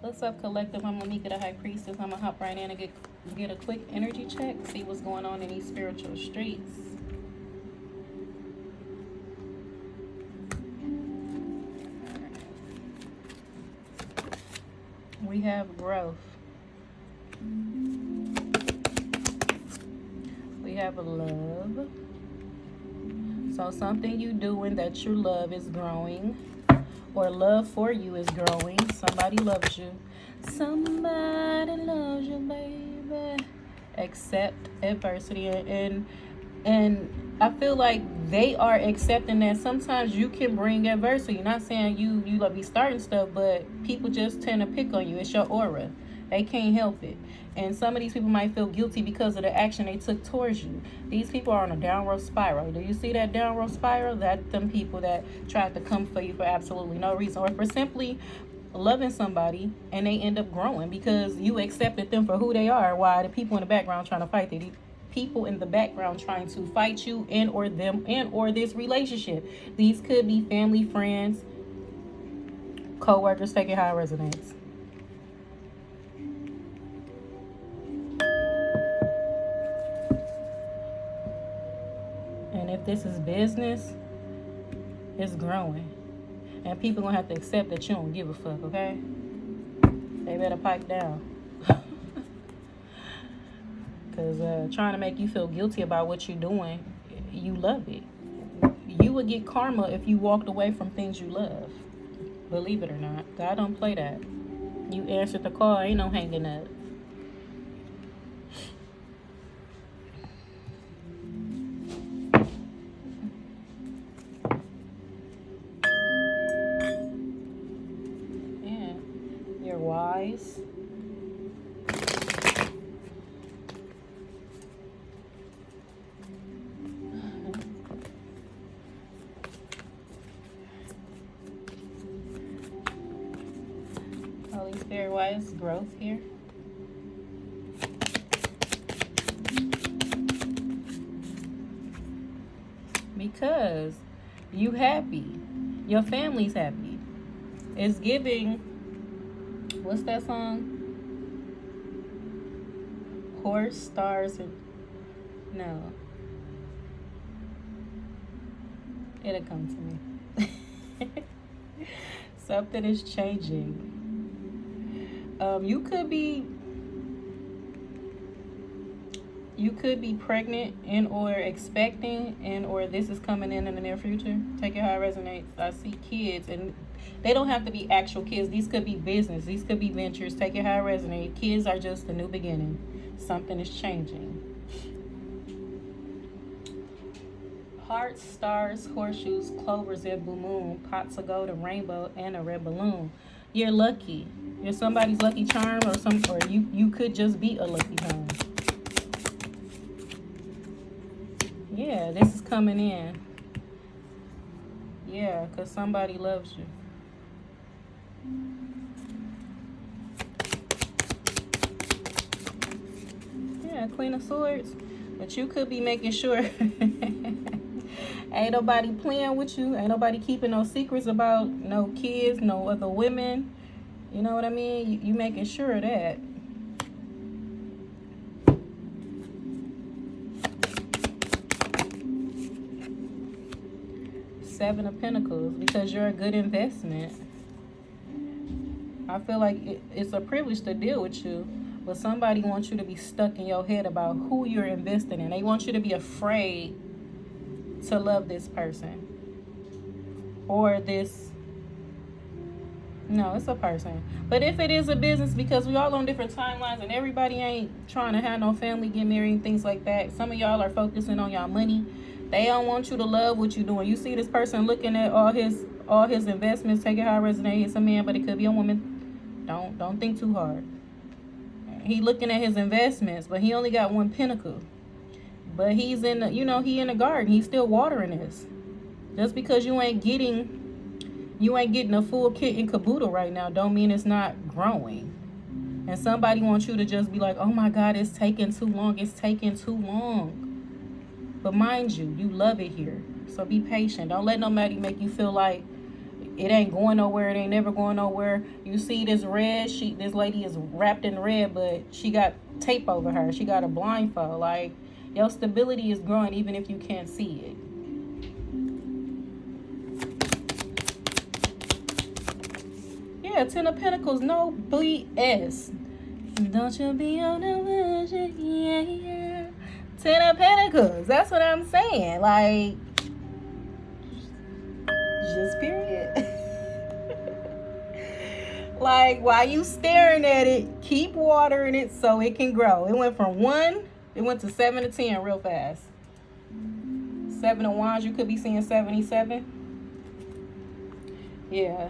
What's up, collective? I'm C.LaMeaka, the High Priestess. I'm gonna hop right in and get a quick energy check, see what's going on in these spiritual streets. We have growth. We have love. So something you doing that you love is growing, or love for you is growing. Somebody loves you. Somebody loves you, baby. Accept adversity, and I feel like they are accepting that sometimes you can bring adversity. Not saying you love be starting stuff, but people just tend to pick on you. It's your aura. They can't help it. And some of these people might feel guilty because of the action they took towards you. These people are on a downward spiral. Do you see that downward spiral? That's them people that tried to come for you for absolutely no reason, or for simply loving somebody and they end up growing because you accepted them for who they are, while the people in the background trying to fight them. People in the background trying to fight you and or them and or this relationship. These could be family, friends, co-workers. Take it how it resonates. And if this is business, it's growing. And people gonna have to accept that you don't give a fuck, okay? They better pipe down. Because trying to make you feel guilty about what you're doing, you love it. You would get karma if you walked away from things you love. Believe it or not. God don't play that. You answered the call, ain't no hanging up. Yeah, you're wise. Holy Spirit, why is growth here? Because you happy. Your family's happy. It's giving, what's that song? Horse, stars, and no. It'll come to me. Something is changing. You could be pregnant and or expecting, and or this is coming in the near future. Take it how it resonates. I see kids, and they don't have to be actual kids. These could be business. These could be ventures. Take it how it resonates. Kids are just a new beginning. Something is changing. Hearts, stars, horseshoes, clovers, and blue moon, pots of gold, a rainbow, and a red balloon. You're lucky. You're somebody's lucky charm, or you could just be a lucky charm. Yeah, this is coming in. Yeah, because somebody loves you. Yeah, Queen of Swords. But you could be making sure ain't nobody playing with you. Ain't nobody keeping no secrets about no kids, no other women. You know what I mean? You making sure of that. Seven of Pentacles, because you're a good investment. I feel like it's a privilege to deal with you, but somebody wants you to be stuck in your head about who you're investing in. They want you to be afraid to love this person or this. No, it's a person. But if it is a business, because we all on different timelines and everybody ain't trying to have no family, get married, and things like that. Some of y'all are focusing on y'all money. They don't want you to love what you're doing. You see this person looking at all his investments. Take it how it resonates. It's a man, but it could be a woman. Don't think too hard. He looking at his investments, but he only got one pinnacle. But he's in the, he in the garden. He's still watering this. Just because you ain't getting a full kit and caboodle right now, don't mean it's not growing. And somebody wants you to just be like, oh my God, it's taking too long. It's taking too long. But mind you, you love it here. So be patient. Don't let nobody make you feel like it ain't going nowhere. It ain't never going nowhere. You see this red, this lady is wrapped in red, but she got tape over her. She got a blindfold. Like, your stability is growing even if you can't see it. Yeah, Ten of Pentacles, no BS. Don't you be on the vision, yeah. Ten of Pentacles, that's what I'm saying. Like, just period. Like, while you staring at it, keep watering it so it can grow. It went from 1, it went to 7 to 10 real fast. 7 of Wands, you could be seeing 77. Yeah,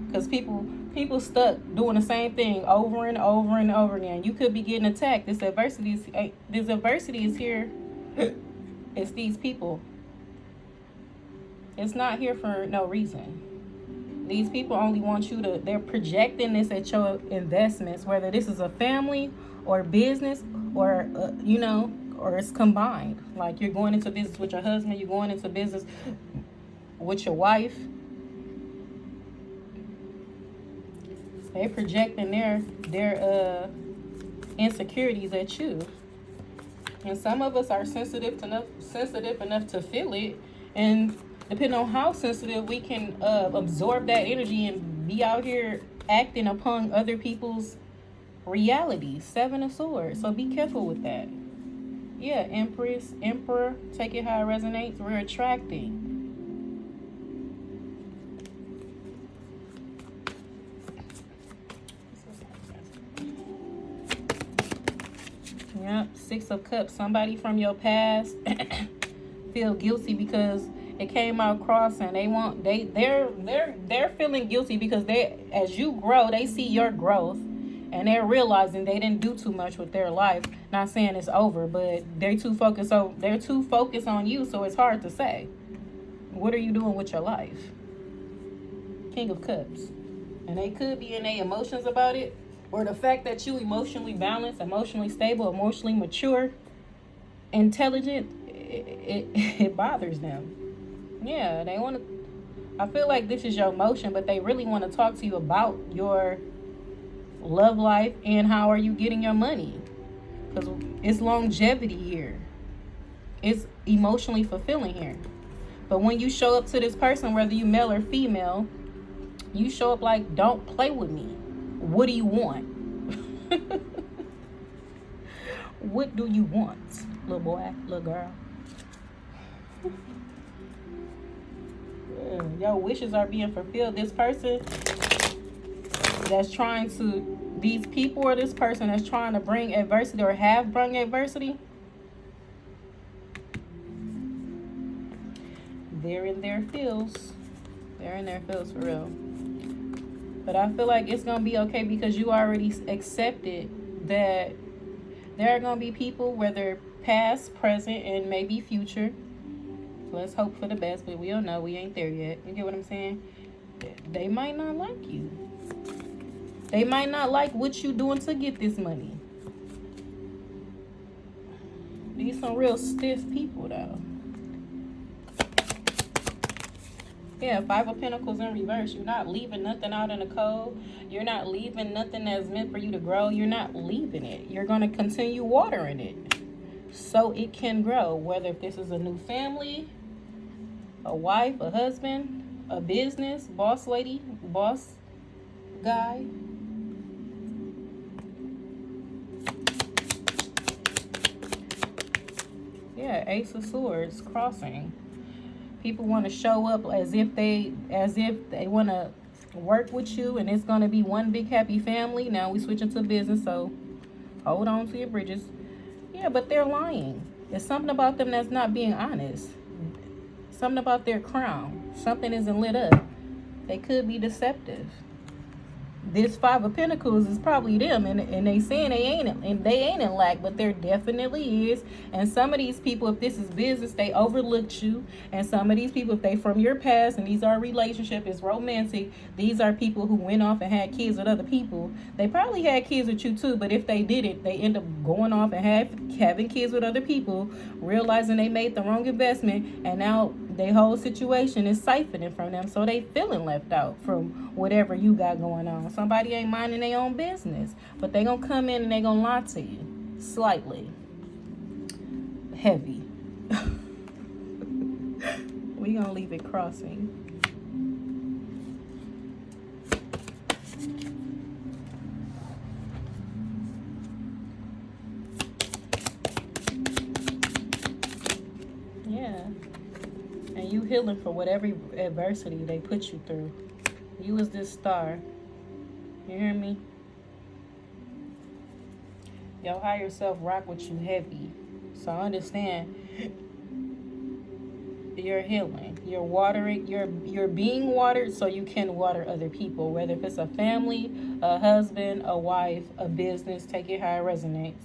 because people stuck doing the same thing over and over and over again. You could be getting attacked. This adversity is here. It's these people. It's not here for no reason. These people only want you to, they're projecting this at your investments, whether this is a family or business or, or it's combined. Like, you're going into business with your husband, you're going into business with your wife. They projecting their insecurities at you. And some of us are sensitive enough to feel it, and depending on how sensitive, we can absorb that energy and be out here acting upon other people's reality. 7 of Swords. So be careful with that. Yeah, Empress, Emperor, take it how it resonates. We're attracting. Yep, 6 of Cups. Somebody from your past feel guilty because it came out crossing. They're feeling guilty because as you grow, they see your growth and they're realizing they didn't do too much with their life. Not saying it's over, but they're too focused on you, so it's hard to say. What are you doing with your life? King of Cups. And they could be in their emotions about it, or the fact that you emotionally balanced, emotionally stable, emotionally mature, intelligent, it bothers them. Yeah, they want to, I feel like this is your emotion, but they really want to talk to you about your love life and how are you getting your money. Because it's longevity here. It's emotionally fulfilling here. But when you show up to this person, whether you male or female, you show up like, don't play with me. What do you want? What do you want, little boy, little girl? Your wishes are being fulfilled. This person that's trying to, these people or this person that's trying to bring adversity or have brought adversity, they're in their feels. They're in their feels for real. But I feel like it's going to be okay because you already accepted that there are going to be people, whether past, present, and maybe future. Let's hope for the best, but we don't know. We ain't there yet. You get what I'm saying? They might not like you. They might not like what you doing to get this money. These some real stiff people, though. Yeah, 5 of Pentacles in reverse. You're not leaving nothing out in the cold. You're not leaving nothing that's meant for you to grow. You're not leaving it. You're going to continue watering it so it can grow. Whether if this is a new family, a wife, a husband, a business, boss lady, boss guy. Yeah, Ace of Swords crossing. People want to show up as if they want to work with you and it's going to be one big happy family. Now we switching to business, so hold on to your bridges. Yeah, but they're lying. There's something about them that's not being honest. Something about their crown. Something isn't lit up. They could be deceptive. This 5 of Pentacles is probably them, and they saying they ain't in lack, but there definitely is. And some of these people, if this is business, they overlooked you. And some of these people, if they from your past and these are relationship, it's romantic, these are people who went off and had kids with other people. They probably had kids with you too, but if they didn't, they end up going off and having kids with other people, realizing they made the wrong investment, and now their whole situation is siphoning from them, so they feeling left out from whatever you got going on. Somebody ain't minding their own business, but they gonna come in and they gonna lie to you slightly heavy. We gonna leave it crossing. Yeah. And you healing for whatever adversity they put you through. You is this star. You hear me? Your higher self rock with you heavy. So understand, you're healing. You're watering. You're being watered so you can water other people. Whether if it's a family, a husband, a wife, a business, take it how it resonates.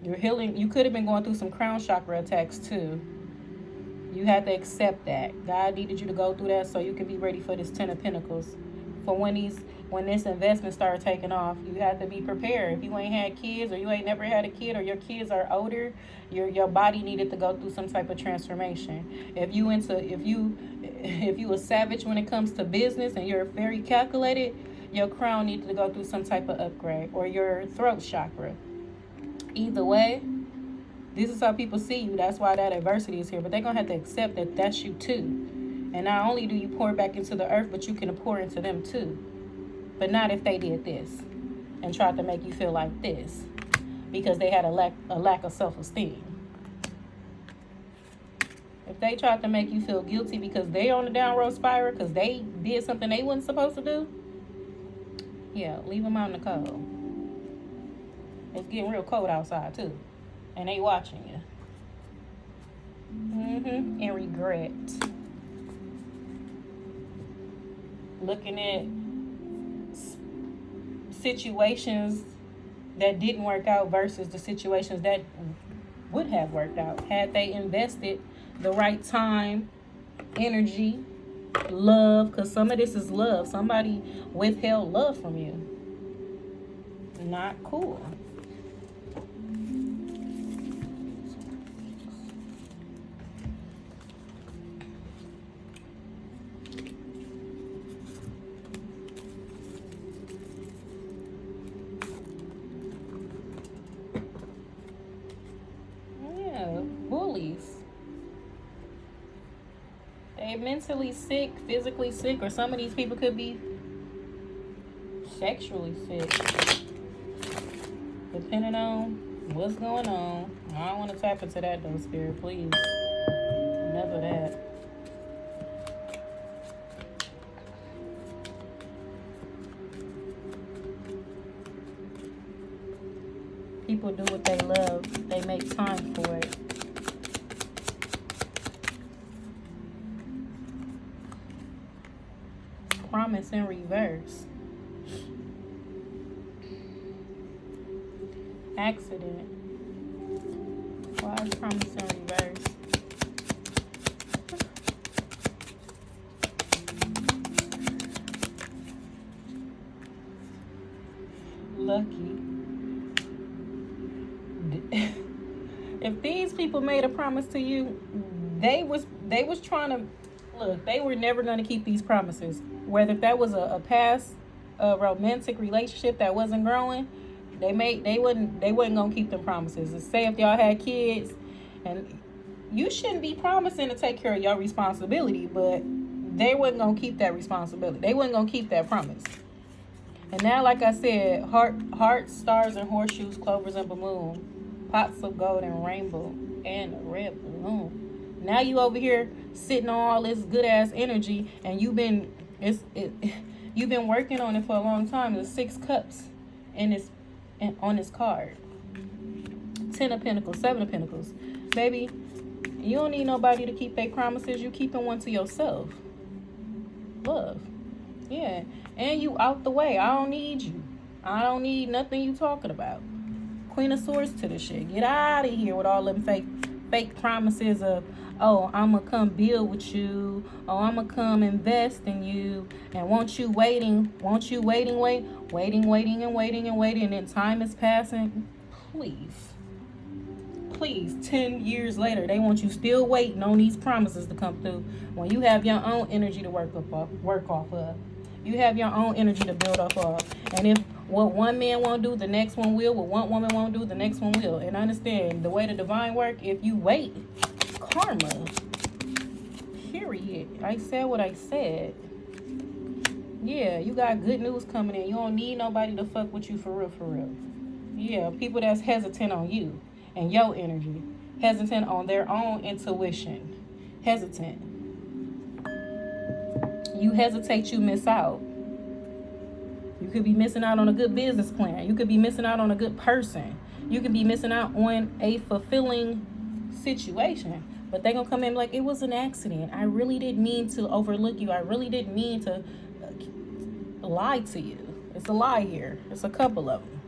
You're healing. You could have been going through some crown chakra attacks too. You had to accept that. God needed you to go through that so you can be ready for this 10 of Pentacles. For when this investment started taking off, you have to be prepared. If you ain't had kids, or you ain't never had a kid, or your kids are older, your body needed to go through some type of transformation. If you a savage when it comes to business and you're very calculated, your crown needs to go through some type of upgrade, or your throat chakra. Either way, this is how people see you. That's why that adversity is here. But they're going to have to accept that that's you too. And not only do you pour back into the earth, but you can pour into them too. But not if they did this and tried to make you feel like this, because they had a lack of self-esteem. If they tried to make you feel guilty because they on the downward spiral because they did something they wasn't supposed to do, yeah, leave them out in the cold. It's getting real cold outside too. And they watching you. And regret. Looking at situations that didn't work out versus the situations that would have worked out had they invested the right time, energy, love, because some of this is love. Somebody withheld love from you. Not cool. Bullies. They mentally sick, physically sick, or some of these people could be sexually sick. Depending on what's going on. I don't want to tap into that though, Spirit, please. Enough of that. People do what they love. They make time for it. Promise in reverse. Accident. Why is promise in reverse? Lucky. If these people made a promise to you, they was trying to look. They were never going to keep these promises. Whether if that was a past romantic relationship that wasn't growing, they wasn't gonna keep them promises. Say if y'all had kids, and you shouldn't be promising to take care of your responsibility, but they wasn't gonna keep that responsibility. They wasn't gonna keep that promise. And now, like I said, hearts, stars, and horseshoes, clovers, and balloon, pots of gold and rainbow, and a red balloon. Now you over here sitting on all this good ass energy, and you've been working on it for a long time. There's 6 cups on this card. 10 of Pentacles, 7 of Pentacles. Baby, you don't need nobody to keep their promises. You keeping one to yourself. Love. Yeah. And you out the way. I don't need you. I don't need nothing you talking about. Queen of Swords to the shit. Get out of here with all them fake promises of, oh, I'm going to come build with you. Oh, I'm going to come invest in you. And won't you waiting, waiting, and then time is passing. Please. please, 10 years later, they want you still waiting on these promises to come through when you have your own energy to work off of. You have your own energy to build off of. And if what one man won't do, the next one will. What one woman won't do, the next one will. And understand, the way the divine work, if you wait, karma. Period. I said what I said. Yeah, you got good news coming in. You don't need nobody to fuck with you for real, for real. Yeah, people that's hesitant on you and your energy. Hesitant on their own intuition. Hesitant. You hesitate, you miss out. You could be missing out on a good business plan. You could be missing out on a good person. You could be missing out on a fulfilling situation. But they're going to come in like, it was an accident. I really didn't mean to overlook you. I really didn't mean to lie to you. It's a lie here. It's a couple of them.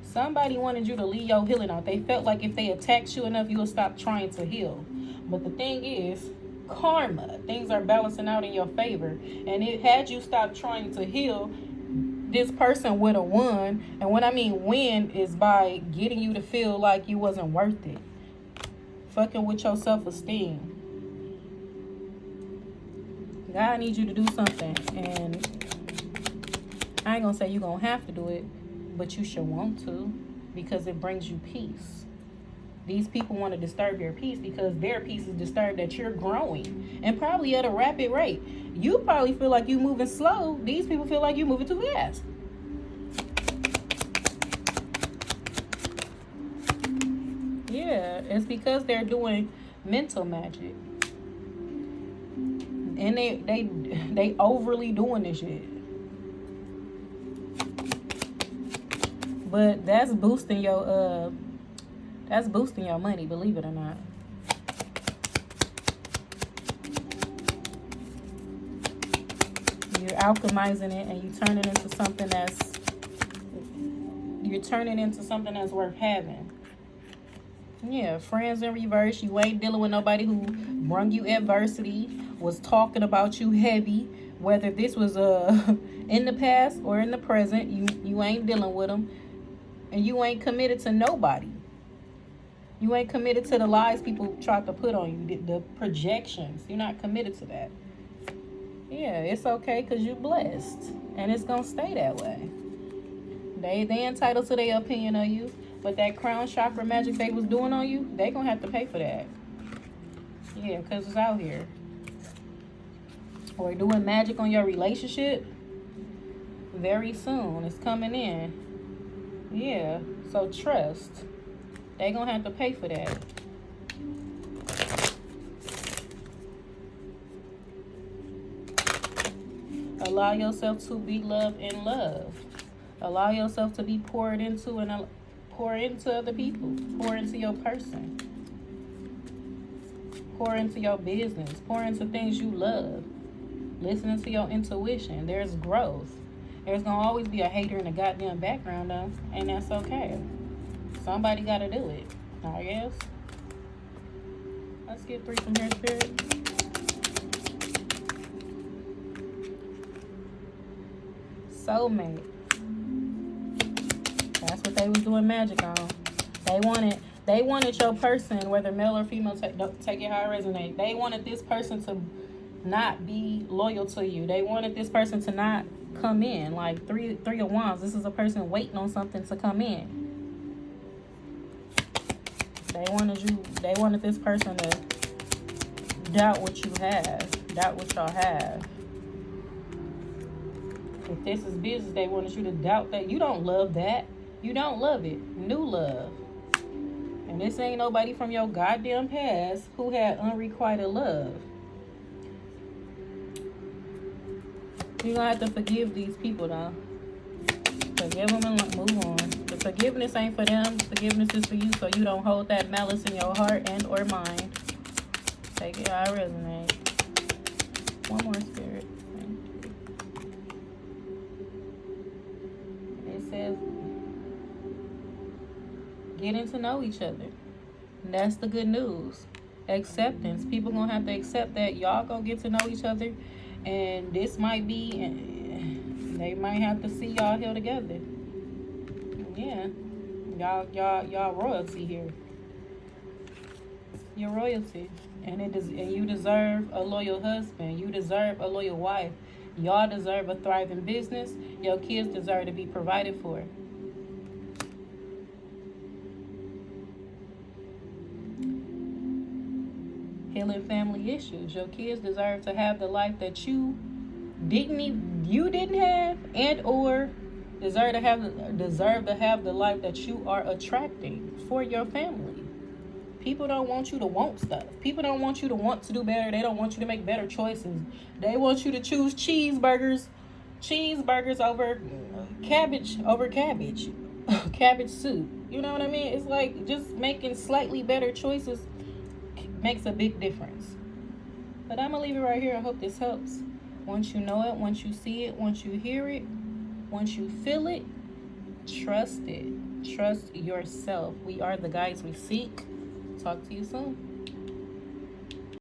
Somebody wanted you to leave your healing out. They felt like if they attacked you enough, you would stop trying to heal. But the thing is, karma. Things are balancing out in your favor. And it had you stop trying to heal, this person would have won. And what I mean win is by getting you to feel like you wasn't worth it. Fucking with your self-esteem. God needs you to do something. And I ain't gonna say you're gonna have to do it, but you should want to, because it brings you peace. These people want to disturb your peace because their peace is disturbed that you're growing, and probably at a rapid rate. You probably feel like you're moving slow. These people feel like you're moving too fast. Yeah, it's because they're doing mental magic. And they overly doing this shit. But that's boosting your money, believe it or not. You're alchemizing it and you turn it into something that's worth having. Yeah, friends in reverse. You ain't dealing with nobody who brung you adversity, was talking about you heavy, whether this was in the past or in the present. You ain't dealing with them. And you ain't committed to nobody. You ain't committed to the lies people try to put on you, the projections. You're not committed to that. Yeah, it's okay because you're blessed. And it's going to stay that way. They entitled to their opinion of you. But that crown chakra magic they was doing on you, they going to have to pay for that. Yeah, because it's out here. Or doing magic on your relationship very soon. It's coming in. Yeah, so trust. They gonna have to pay for that. Allow yourself to be loved and loved. Allow yourself to be poured into and pour into other people. Pour into your person. Pour into your business. Pour into things you love. Listening to your intuition. There's growth. There's going to always be a hater in the goddamn background, though. And that's okay. Somebody got to do it. I guess. Let's get 3 from here, Spirit. Soulmate. That's what they was doing magic on. They wanted your person, whether male or female, take it how it resonates. They wanted this person to not be loyal to you. They wanted this person to not come in. Like three of wands. This is a person waiting on something to come in. They wanted this person to doubt what you have. Doubt what y'all have. If this is business, they wanted you to doubt that. You don't love that. You don't love it. New love. And this ain't nobody from your goddamn past who had unrequited love. You're going to have to forgive these people, though. Forgive them and move on. The forgiveness ain't for them. Forgiveness is for you, so you don't hold that malice in your heart and or mind. Take it how it resonates. One more, Spirit. It says, getting to know each other. And that's the good news. Acceptance. People going to have to accept that y'all going to get to know each other. And this might be, they might have to see y'all here together. Yeah. Y'all royalty here. You're royalty. And you deserve a loyal husband. You deserve a loyal wife. Y'all deserve a thriving business. Your kids deserve to be provided for. Healing family issues. Your kids deserve to have the life that you didn't have, and or deserve to have the life that you are attracting for your family. People don't want you to want stuff. People don't want you to want to do better. They don't want you to make better choices. They want you to choose cheeseburgers over cabbage, cabbage soup. You know what I mean? It's like just making slightly better choices makes a big difference. But I'm gonna leave it right here. I hope this helps. Once you know it, once you see it, once you hear it, once you feel it, trust it. Trust yourself. We are the guides we seek. Talk to you soon.